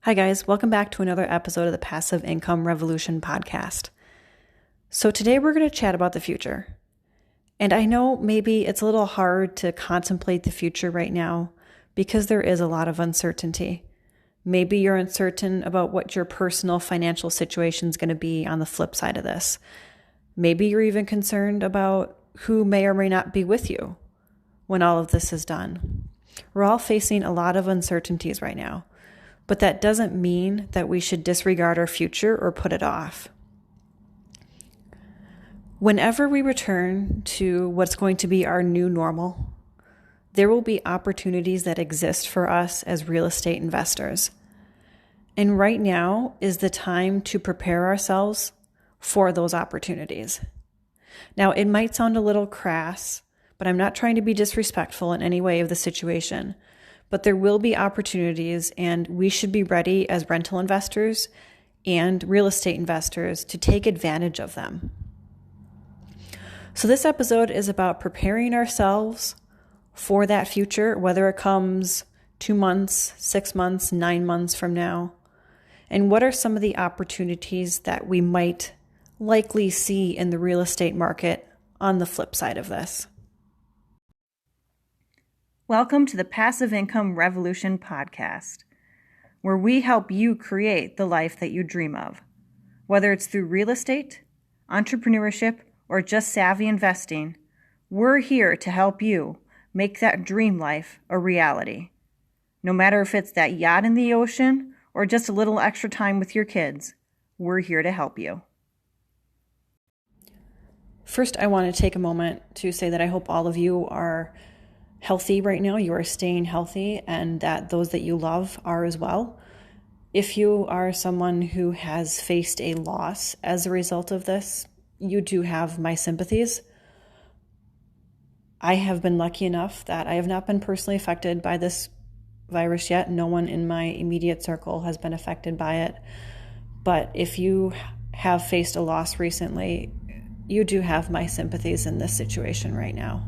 Hi, guys. Welcome back to another episode of the Passive Income Revolution podcast. So, today we're going to chat about the future. And I know maybe it's a little hard to contemplate the future right now because there is a lot of uncertainty. Maybe you're uncertain about what your personal financial situation is going to be on the flip side of this. Maybe you're even concerned about who may or may not be with you when all of this is done. We're all facing a lot of uncertainties right now. But that doesn't mean that we should disregard our future or put it off. Whenever we return to what's going to be our new normal, there will be opportunities that exist for us as real estate investors. And right now is the time to prepare ourselves for those opportunities. Now, it might sound a little crass, but I'm not trying to be disrespectful in any way of the situation. But there will be opportunities, and we should be ready as rental investors and real estate investors to take advantage of them. So this episode is about preparing ourselves for that future, whether it comes 2 months, 6 months, 9 months from now. And what are some of the opportunities that we might likely see in the real estate market on the flip side of this? Welcome to the Passive Income Revolution podcast, where we help you create the life that you dream of. Whether it's through real estate, entrepreneurship, or just savvy investing, we're here to help you make that dream life a reality. No matter if it's that yacht in the ocean or just a little extra time with your kids, we're here to help you. First, I want to take a moment to say that I hope all of you are healthy right now. You are staying healthy, and that those that you love are as well. If you are someone who has faced a loss as a result of this, you do have my sympathies. I have been lucky enough that I have not been personally affected by this virus yet. No one in my immediate circle has been affected by it. But if you have faced a loss recently, you do have my sympathies in this situation right now.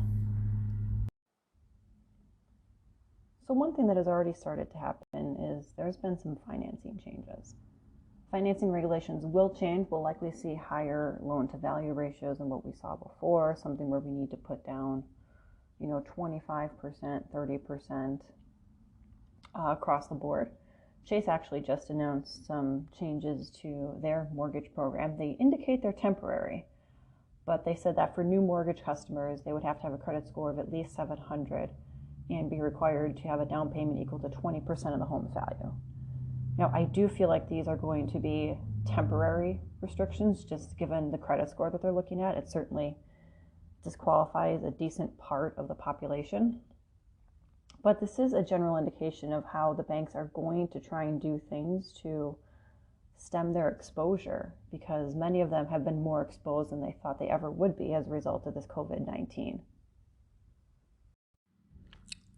So one thing that has already started to happen is there's been some financing changes. Financing regulations will change. We'll likely see higher loan to value ratios than what we saw before, something where we need to put down, 25%, 30% across the board. Chase actually just announced some changes to their mortgage program. They indicate they're temporary, but they said that for new mortgage customers, they would have to have a credit score of at least 700 and be required to have a down payment equal to 20% of the home's value. Now, I do feel like these are going to be temporary restrictions, just given the credit score that they're looking at. It certainly disqualifies a decent part of the population. But this is a general indication of how the banks are going to try and do things to stem their exposure, because many of them have been more exposed than they thought they ever would be as a result of this COVID-19.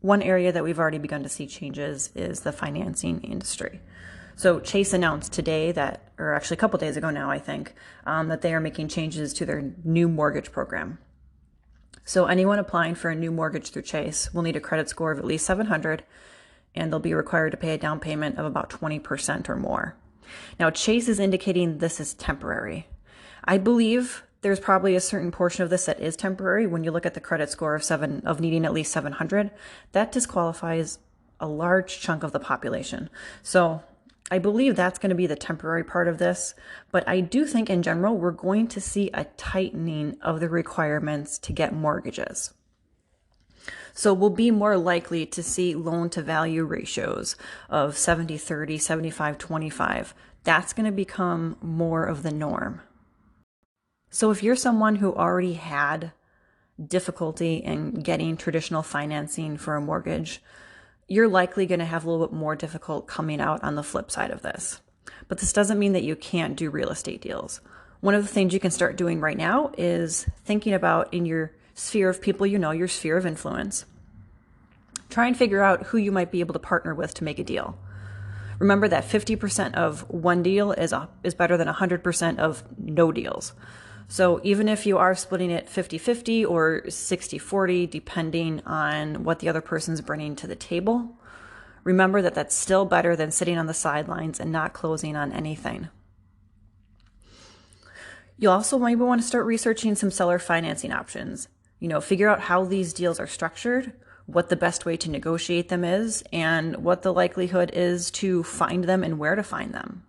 One area that we've already begun to see changes is the financing industry. So Chase announced today that, or actually a couple days ago now, I think, that they are making changes to their new mortgage program. So anyone applying for a new mortgage through Chase will need a credit score of at least 700, and they'll be required to pay a down payment of about 20% or more. Now, Chase is indicating this is temporary. I believe there's probably a certain portion of this that is temporary. When you look at the credit score of needing at least 700, that disqualifies a large chunk of the population. So I believe that's going to be the temporary part of this. But I do think in general, we're going to see a tightening of the requirements to get mortgages. So we'll be more likely to see loan to value ratios of 70-30, 75-25. That's going to become more of the norm. So if you're someone who already had difficulty in getting traditional financing for a mortgage, you're likely going to have a little bit more difficult coming out on the flip side of this. But this doesn't mean that you can't do real estate deals. One of the things you can start doing right now is thinking about, in your sphere of people your sphere of influence, try and figure out who you might be able to partner with to make a deal. Remember that 50% of one deal is better than 100% of no deals. So even if you are splitting it 50-50 or 60-40, depending on what the other person's bringing to the table, Remember that that's still better than sitting on the sidelines and not closing on anything. You'll also maybe want to start researching some seller financing options. Figure out how these deals are structured, what the best way to negotiate them is, and what the likelihood is to find them and where to find them.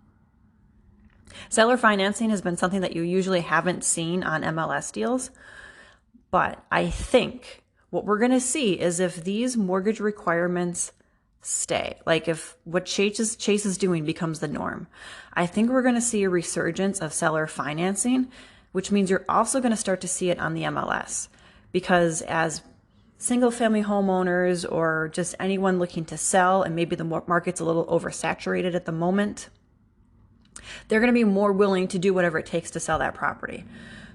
Seller financing has been something that you usually haven't seen on MLS deals, but I think what we're going to see is if these mortgage requirements stay, like if what Chase is doing becomes the norm, I think we're going to see a resurgence of seller financing, which means you're also going to start to see it on the MLS, because as single family homeowners or just anyone looking to sell, and maybe the market's a little oversaturated at the moment, they're going to be more willing to do whatever it takes to sell that property.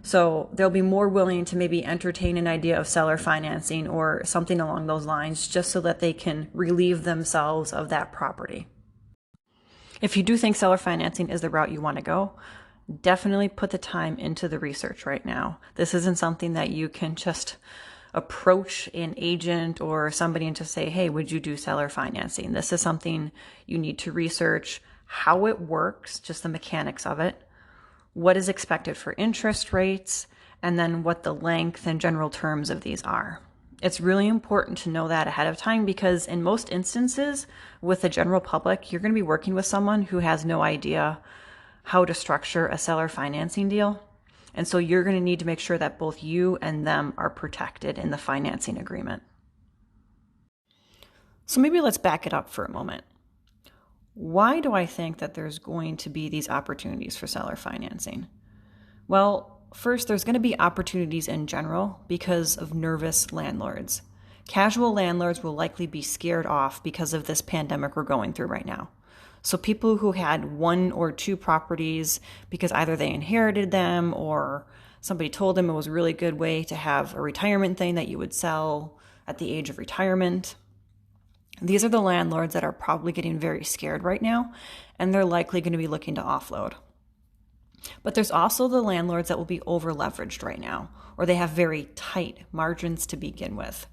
So they'll be more willing to maybe entertain an idea of seller financing or something along those lines, just so that they can relieve themselves of that property. If you do think seller financing is the route you want to go, definitely put the time into the research right now. This isn't something that you can just approach an agent or somebody and just say, hey, would you do seller financing? This is something you need to research how it works, just the mechanics of it, what is expected for interest rates, and then what the length and general terms of these are. It's really important to know that ahead of time, because in most instances with the general public, you're going to be working with someone who has no idea how to structure a seller financing deal. And so you're going to need to make sure that both you and them are protected in the financing agreement. So maybe let's back it up for a moment. Why do I think that there's going to be these opportunities for seller financing? Well, first, there's going to be opportunities in general because of nervous landlords. Casual landlords will likely be scared off because of this pandemic we're going through right now. So people who had 1 or 2 properties because either they inherited them or somebody told them it was a really good way to have a retirement thing that you would sell at the age of retirement. These are the landlords that are probably getting very scared right now, and they're likely going to be looking to offload. But there's also the landlords that will be over leveraged right now, or they have very tight margins to begin with.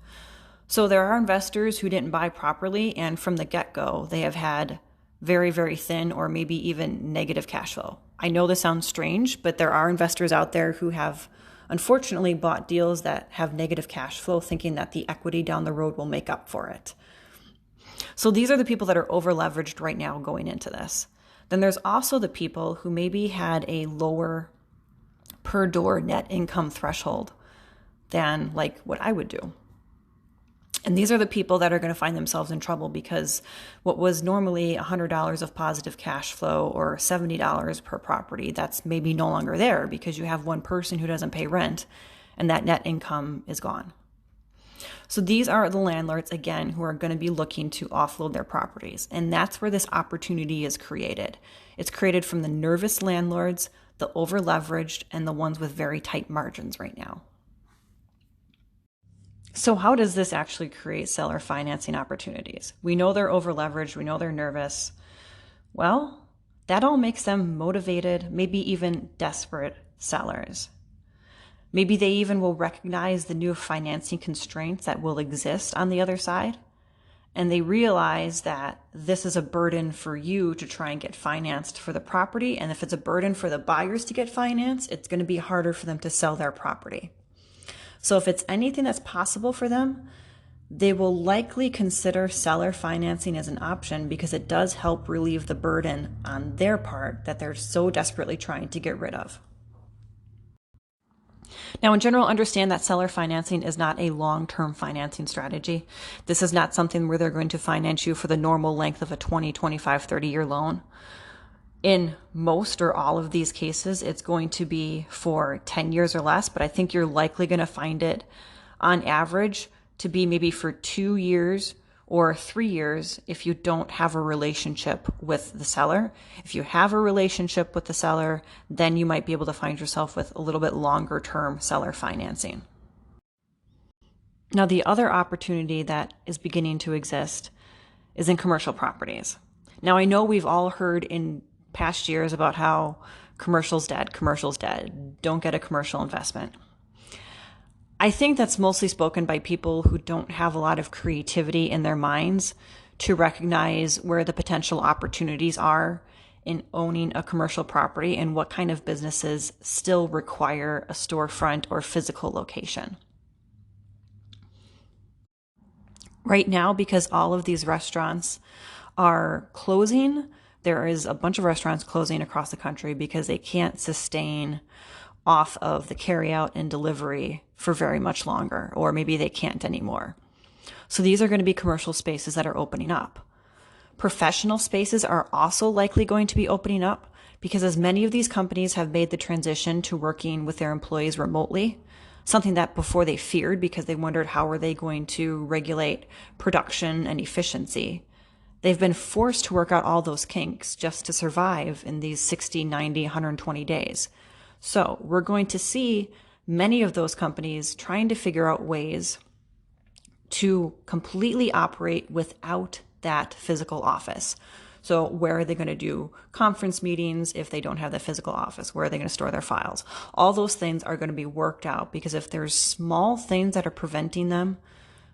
So there are investors who didn't buy properly, and from the get-go, they have had very, very thin or maybe even negative cash flow. I know this sounds strange, but there are investors out there who have unfortunately bought deals that have negative cash flow, thinking that the equity down the road will make up for it. So these are the people that are over leveraged right now going into this. Then there's also the people who maybe had a lower per door net income threshold than like what I would do. And these are the people that are going to find themselves in trouble because what was normally $100 of positive cash flow or $70 per property, that's maybe no longer there because you have one person who doesn't pay rent and that net income is gone. So these are the landlords, again, who are going to be looking to offload their properties. And that's where this opportunity is created. It's created from the nervous landlords, the over-leveraged, and the ones with very tight margins right now. So how does this actually create seller financing opportunities? We know they're over-leveraged. We know they're nervous. Well, that all makes them motivated, maybe even desperate sellers. Maybe they even will recognize the new financing constraints that will exist on the other side. And they realize that this is a burden for you to try and get financed for the property. And if it's a burden for the buyers to get financed, it's going to be harder for them to sell their property. So if it's anything that's possible for them, they will likely consider seller financing as an option because it does help relieve the burden on their part that they're so desperately trying to get rid of. Now, in general, understand that seller financing is not a long-term financing strategy. This is not something where they're going to finance you for the normal length of a 20, 25, 30-year loan. In most or all of these cases, it's going to be for 10 years or less, but I think you're likely going to find it on average to be maybe for 2 years or 3 years if you don't have a relationship with the seller. If you have a relationship with the seller, then you might be able to find yourself with a little bit longer term seller financing. Now, the other opportunity that is beginning to exist is in commercial properties. Now, I know we've all heard in past years about how commercial's dead, don't get a commercial investment. I think that's mostly spoken by people who don't have a lot of creativity in their minds to recognize where the potential opportunities are in owning a commercial property and what kind of businesses still require a storefront or physical location. Right now, because all of these restaurants are closing, there is a bunch of restaurants closing across the country because they can't sustain off of the carryout and delivery for very much longer, or maybe they can't anymore. So these are going to be commercial spaces that are opening up. Professional spaces are also likely going to be opening up because as many of these companies have made the transition to working with their employees remotely, something that before they feared because they wondered how are they going to regulate production and efficiency. They've been forced to work out all those kinks just to survive in these 60, 90, 120 days. So we're going to see many of those companies trying to figure out ways to completely operate without that physical office. So where are they going to do conference meetings if they don't have the physical office? Where are they going to store their files? All those things are going to be worked out because if there's small things that are preventing them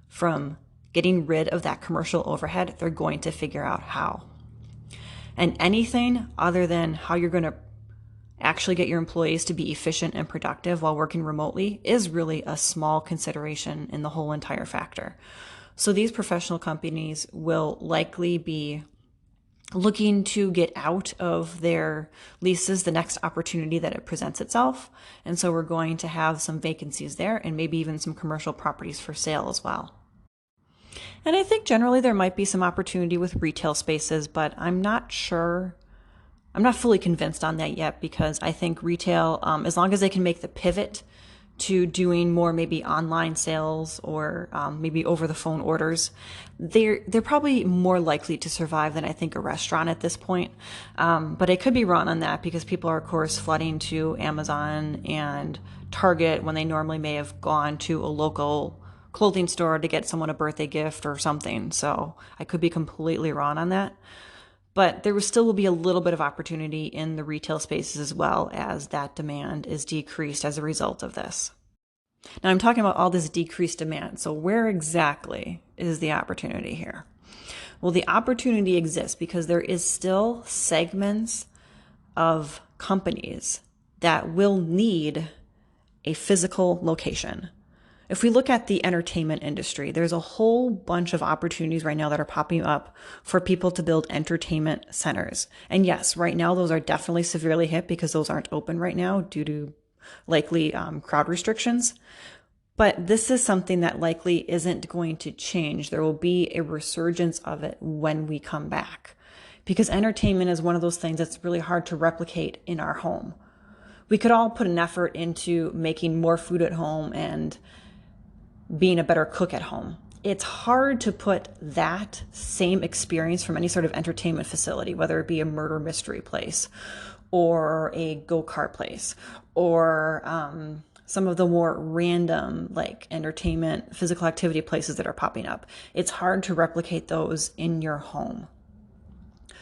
from getting rid of that commercial overhead, they're going to figure out how. And anything other than how you're going to actually get your employees to be efficient and productive while working remotely is really a small consideration in the whole entire factor. So these professional companies will likely be looking to get out of their leases the next opportunity that it presents itself. And so we're going to have some vacancies there and maybe even some commercial properties for sale as well. And I think generally there might be some opportunity with retail spaces, but I'm not sure. I'm not fully convinced on that yet because I think retail, as long as they can make the pivot to doing more maybe online sales or maybe over the phone orders, they're probably more likely to survive than I think a restaurant at this point. But I could be wrong on that because people are of course flooding to Amazon and Target when they normally may have gone to a local clothing store to get someone a birthday gift or something. So I could be completely wrong on that. But there will still be a little bit of opportunity in the retail spaces as well as that demand is decreased as a result of this. Now I'm talking about all this decreased demand. So where exactly is the opportunity here? Well, the opportunity exists because there is still segments of companies that will need a physical location. If we look at the entertainment industry, there's a whole bunch of opportunities right now that are popping up for people to build entertainment centers. And yes, right now those are definitely severely hit because those aren't open right now due to likely crowd restrictions. But this is something that likely isn't going to change. There will be a resurgence of it when we come back because entertainment is one of those things that's really hard to replicate in our home. We could all put an effort into making more food at home and being a better cook at home. It's hard to put that same experience from any sort of entertainment facility, whether it be a murder mystery place or a go-kart place or some of the more random like entertainment, physical activity places that are popping up. It's hard to replicate those in your home.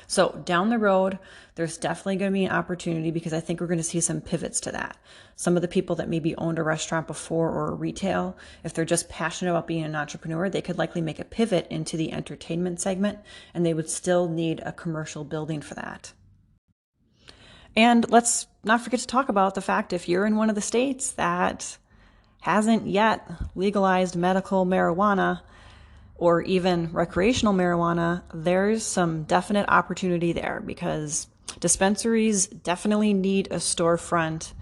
So down the road, there's definitely going to be an opportunity because I think we're going to see some pivots to that. Some of the people that maybe owned a restaurant before or a retail, if they're just passionate about being an entrepreneur, they could likely make a pivot into the entertainment segment and they would still need a commercial building for that. And let's not forget to talk about the fact if you're in one of the states that hasn't yet legalized medical marijuana, or even recreational marijuana, there's some definite opportunity there because dispensaries definitely need a storefront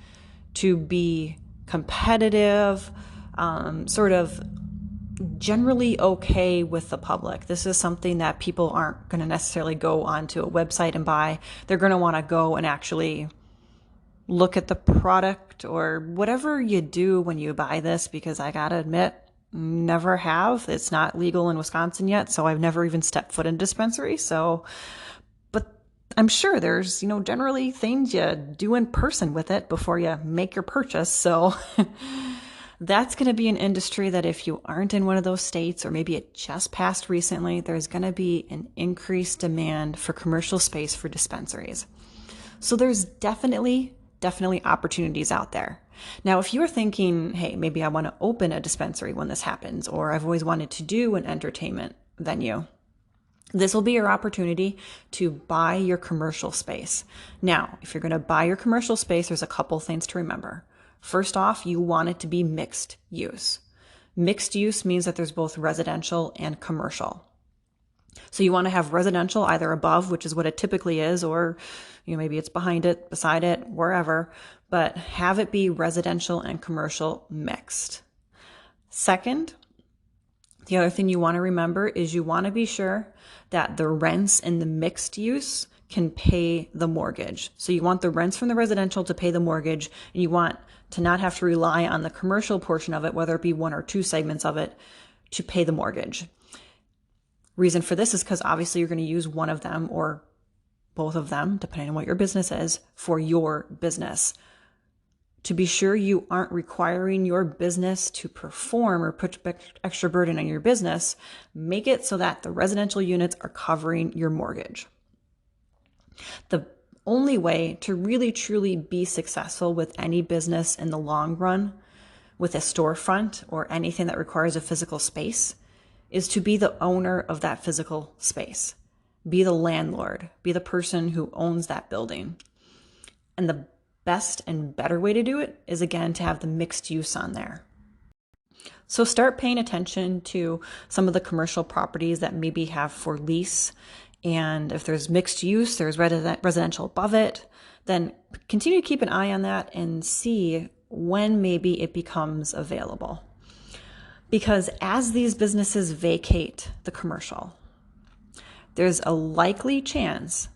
to be competitive, sort of generally okay with the public. This is something that people aren't going to necessarily go onto a website and buy. They're going to want to go and actually look at the product or whatever you do when you buy this, because I gotta admit, never have. It's not legal in Wisconsin yet, so I've never even stepped foot in a dispensary. So, but I'm sure there's, generally things you do in person with it before you make your purchase. So that's going to be an industry that if you aren't in one of those states, or maybe it just passed recently, there's going to be an increased demand for commercial space for dispensaries. So there's definitely opportunities out there. Now, if you're thinking, hey, maybe I want to open a dispensary when this happens, or I've always wanted to do an entertainment venue, This will be your opportunity to buy your commercial space. Now, if you're going to buy your commercial space, there's a couple things to remember. First off, you want it to be mixed use. Mixed use means that there's both residential and commercial. So you want to have residential either above, which is what it typically is, or maybe it's behind it, beside it, wherever, but have it be residential and commercial mixed. Second, the other thing you want to remember is you want to be sure that the rents in the mixed use can pay the mortgage. So you want the rents from the residential to pay the mortgage, and you want to not have to rely on the commercial portion of it, whether it be one or two segments of it, to pay the mortgage. Reason for this is because obviously you're going to use one of them or both of them, depending on what your business is, for your business. To be sure you aren't requiring your business to perform or put extra burden on your business, make it so that the residential units are covering your mortgage. The only way to really truly be successful with any business in the long run, with a storefront or anything that requires a physical space, is to be the owner of that physical space. Be the landlord, be the person who owns that building. And the best and better way to do it is, again, to have the mixed use on there. So start paying attention to some of the commercial properties that maybe have for lease. And if there's mixed use, there's residential above it, then continue to keep an eye on that and see when maybe it becomes available. Because as these businesses vacate the commercial, there's a likely chance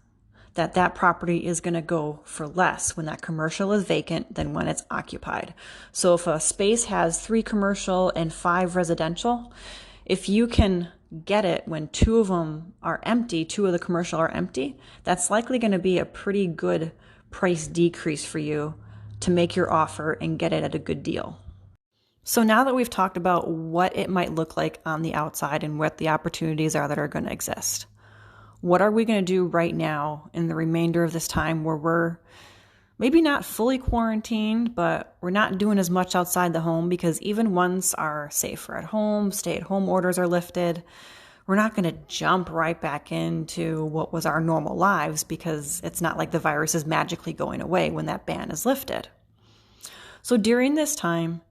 that that property is going to go for less when that commercial is vacant than when it's occupied. So if a space has 3 commercial and 5 residential, if you can get it when 2 of them are empty, 2 of the commercial are empty, that's likely going to be a pretty good price decrease for you to make your offer and get it at a good deal. So now that we've talked about what it might look like on the outside and what the opportunities are that are going to exist, what are we going to do right now in the remainder of this time where we're maybe not fully quarantined, but we're not doing as much outside the home? Because even once our safer at home, stay-at-home orders are lifted, we're not going to jump right back into what was our normal lives, because it's not like the virus is magically going away when that ban is lifted. So during this time,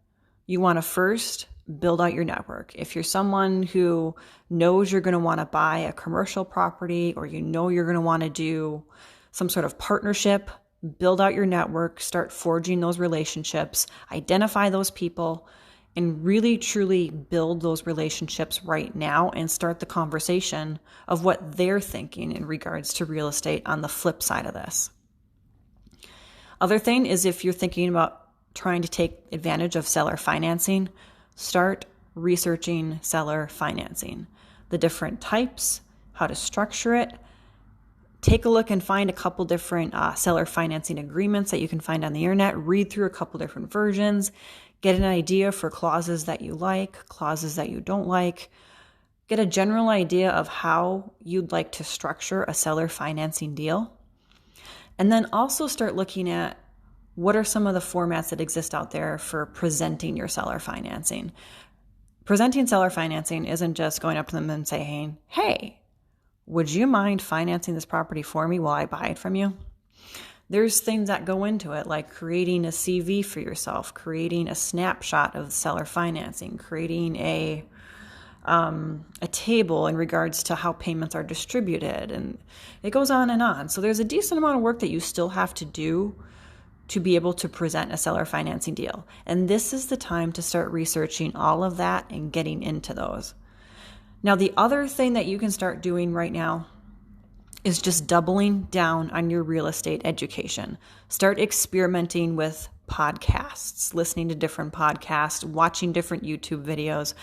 you want to first build out your network. If you're someone who knows you're going to want to buy a commercial property, or you're going to want to do some sort of partnership, build out your network, start forging those relationships, identify those people, and really truly build those relationships right now and start the conversation of what they're thinking in regards to real estate on the flip side of this. Other thing is, if you're thinking about trying to take advantage of seller financing, start researching seller financing, the different types, how to structure it. Take a look and find a couple different seller financing agreements that you can find on the internet. Read through a couple different versions. Get an idea for clauses that you like, clauses that you don't like. Get a general idea of how you'd like to structure a seller financing deal. And then also start looking at what are some of the formats that exist out there for presenting your seller financing. Presenting seller financing isn't just going up to them and saying, hey, would you mind financing this property for me while I buy it from you? There's things that go into it, like creating a CV for yourself, creating a snapshot of seller financing, creating a table in regards to how payments are distributed, and it goes on and on. So there's a decent amount of work that you still have to do to be able to present a seller financing deal. And this is the time to start researching all of that and getting into those. Now, the other thing that you can start doing right now is just doubling down on your real estate education. Start experimenting with podcasts, listening to different podcasts, watching different YouTube videos.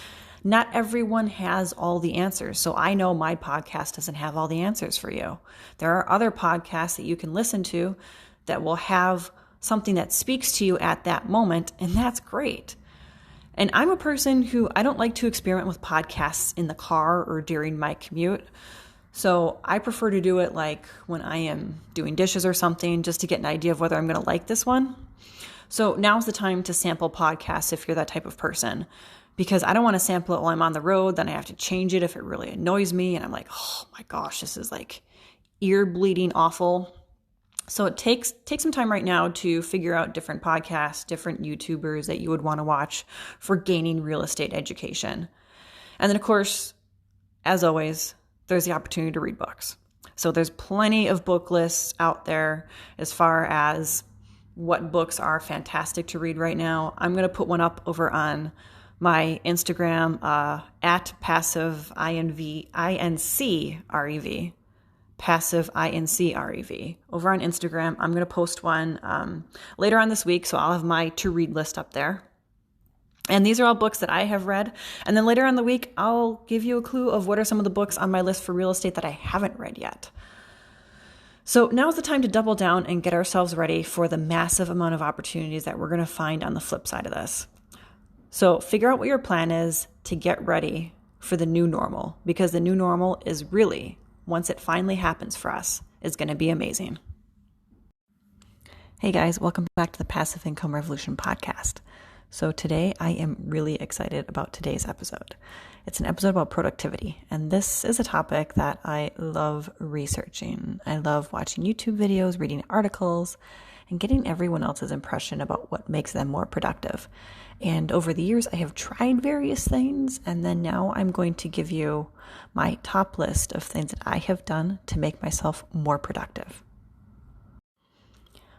Not everyone has all the answers. So I know my podcast doesn't have all the answers for you. There are other podcasts that you can listen to that will have something that speaks to you at that moment, and that's great. And I'm a person who I don't like to experiment with podcasts in the car or during my commute. So I prefer to do it like when I am doing dishes or something, just to get an idea of whether I'm going to like this one. So now's the time to sample podcasts if you're that type of person. because I don't want to sample it while I'm on the road. Then I have to change it if it really annoys me. And I'm like, oh my gosh, this is like ear bleeding awful. So it takes some time right now to figure out different podcasts, different YouTubers that you would want to watch for gaining real estate education. And then, of course, as always, there's the opportunity to read books. So there's plenty of book lists out there as far as what books are fantastic to read right now. I'm going to put one up over on my Instagram at passive INCREV. Passive INCREV. Over on Instagram, I'm going to post one later on this week, so I'll have my to-read list up there. And these are all books that I have read. And then later on the week, I'll give you a clue of what are some of the books on my list for real estate that I haven't read yet. So now's the time to double down and get ourselves ready for the massive amount of opportunities that we're going to find on the flip side of this. So figure out what your plan is to get ready for the new normal, because the new normal is really, once it finally happens for us, is going to be amazing. Hey guys, welcome back to the Passive Income Revolution podcast. So today I am really excited about today's episode. It's an episode about productivity, and this is a topic that I love researching. I love watching YouTube videos, reading articles, and getting everyone else's impression about what makes them more productive. And over the years, I have tried various things, and then now I'm going to give you my top list of things that I have done to make myself more productive.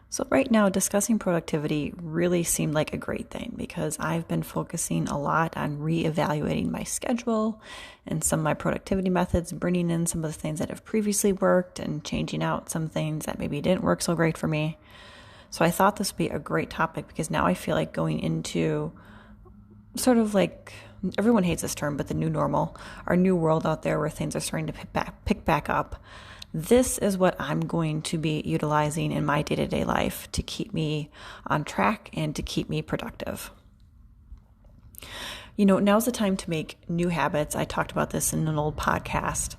So right now, discussing productivity really seemed like a great thing because I've been focusing a lot on reevaluating my schedule and some of my productivity methods, bringing in some of the things that have previously worked and changing out some things that maybe didn't work so great for me. So I thought this would be a great topic because now I feel like going into sort of like, everyone hates this term, but the new normal, our new world out there where things are starting to pick back up. This is what I'm going to be utilizing in my day-to-day life to keep me on track and to keep me productive. You know, now's the time to make new habits. I talked about this in an old podcast,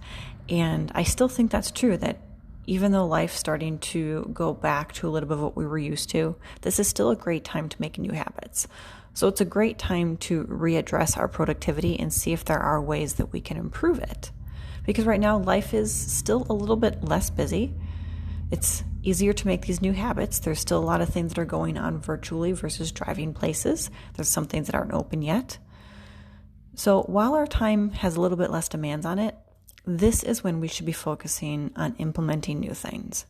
and I still think that's true, that even though life's starting to go back to a little bit of what we were used to, this is still a great time to make new habits. So it's a great time to readdress our productivity and see if there are ways that we can improve it. Because right now, life is still a little bit less busy. It's easier to make these new habits. There's still a lot of things that are going on virtually versus driving places. There's some things that aren't open yet. So while our time has a little bit less demands on it, this is when we should be focusing on implementing new things.